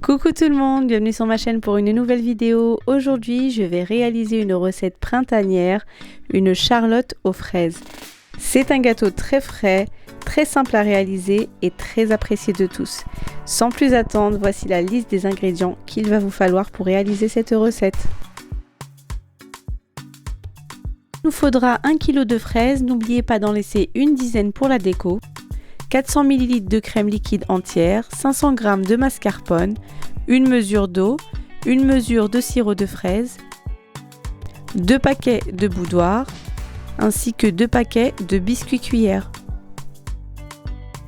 Coucou tout le monde, bienvenue sur ma chaîne pour une nouvelle vidéo. Aujourd'hui, je vais réaliser une recette printanière, une charlotte aux fraises. C'est un gâteau très frais, très simple à réaliser et très apprécié de tous. Sans plus attendre, voici la liste des ingrédients qu'il va vous falloir pour réaliser cette recette. Il nous faudra 1 kg de fraises, n'oubliez pas d'en laisser une dizaine pour la déco. 400 ml de crème liquide entière, 500 g de mascarpone, une mesure d'eau, une mesure de sirop de fraise, 2 paquets de boudoir, ainsi que 2 paquets de biscuits cuillères.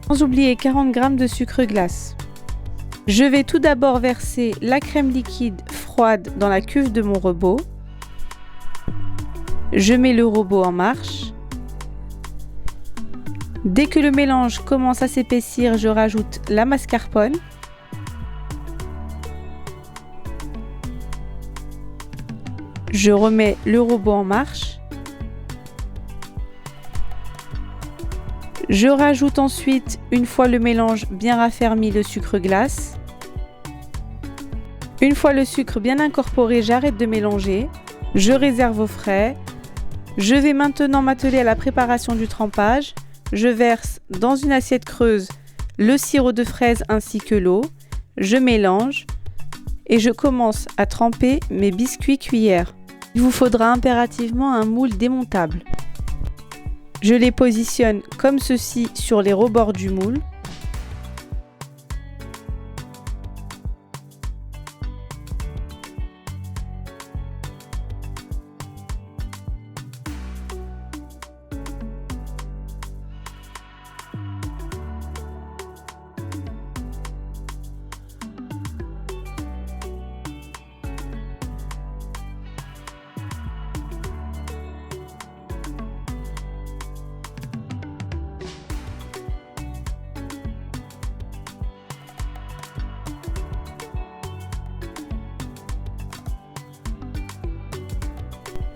Sans oublier 40 g de sucre glace. Je vais tout d'abord verser la crème liquide froide dans la cuve de mon robot. Je mets le robot en marche. Dès que le mélange commence à s'épaissir, je rajoute la mascarpone. Je remets le robot en marche. Je rajoute ensuite, une fois le mélange bien raffermi, le sucre glace. Une fois le sucre bien incorporé, j'arrête de mélanger. Je réserve au frais. Je vais maintenant m'atteler à la préparation du trempage. Je verse dans une assiette creuse le sirop de fraise ainsi que l'eau. Je mélange et je commence à tremper mes biscuits cuillères. Il vous faudra impérativement un moule démontable. Je les positionne comme ceci sur les rebords du moule.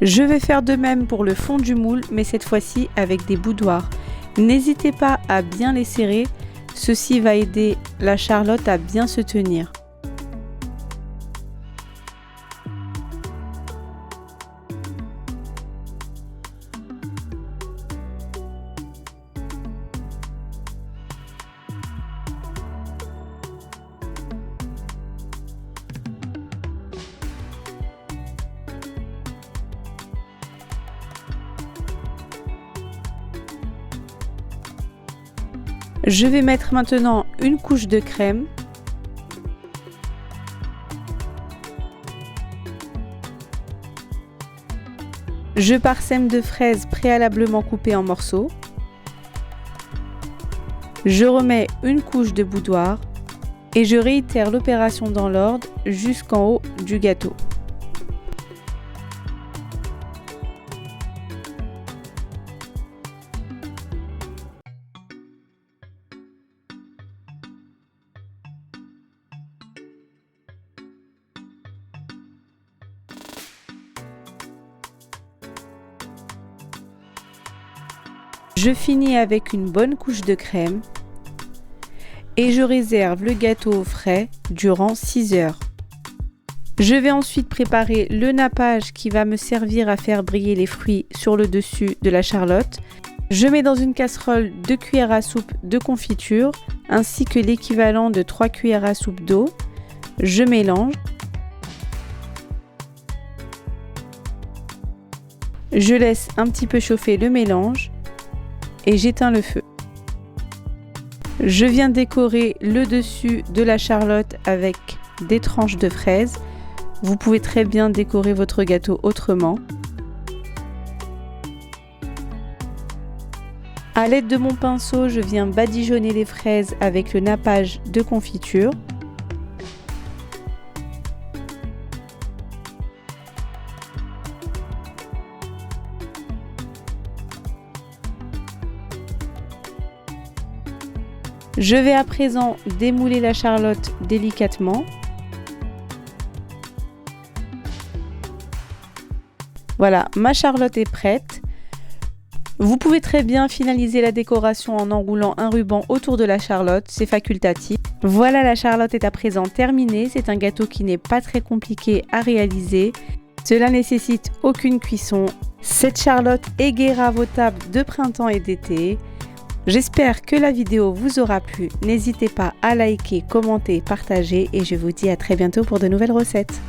Je vais faire de même pour le fond du moule, mais cette fois-ci avec des boudoirs. N'hésitez pas à bien les serrer, ceci va aider la charlotte à bien se tenir. Je vais mettre maintenant une couche de crème. Je parsème de fraises préalablement coupées en morceaux. Je remets une couche de boudoir et je réitère l'opération dans l'ordre jusqu'en haut du gâteau. Je finis avec une bonne couche de crème et je réserve le gâteau au frais durant 6 heures. Je vais ensuite préparer le nappage qui va me servir à faire briller les fruits sur le dessus de la charlotte. Je mets dans une casserole 2 cuillères à soupe de confiture ainsi que l'équivalent de 3 cuillères à soupe d'eau. Je mélange. Je laisse un petit peu chauffer le mélange. Et j'éteins le feu. Je viens décorer le dessus de la charlotte avec des tranches de fraises. Vous pouvez très bien décorer votre gâteau autrement. À l'aide de mon pinceau, je viens badigeonner les fraises avec le nappage de confiture. Je vais à présent démouler la charlotte délicatement. Voilà, ma charlotte est prête. Vous pouvez très bien finaliser la décoration en enroulant un ruban autour de la charlotte, c'est facultatif. Voilà, la charlotte est à présent terminée, c'est un gâteau qui n'est pas très compliqué à réaliser. Cela nécessite aucune cuisson. Cette charlotte égaiera vos tables de printemps et d'été. J'espère que la vidéo vous aura plu. N'hésitez pas à liker, commenter, partager et je vous dis à très bientôt pour de nouvelles recettes.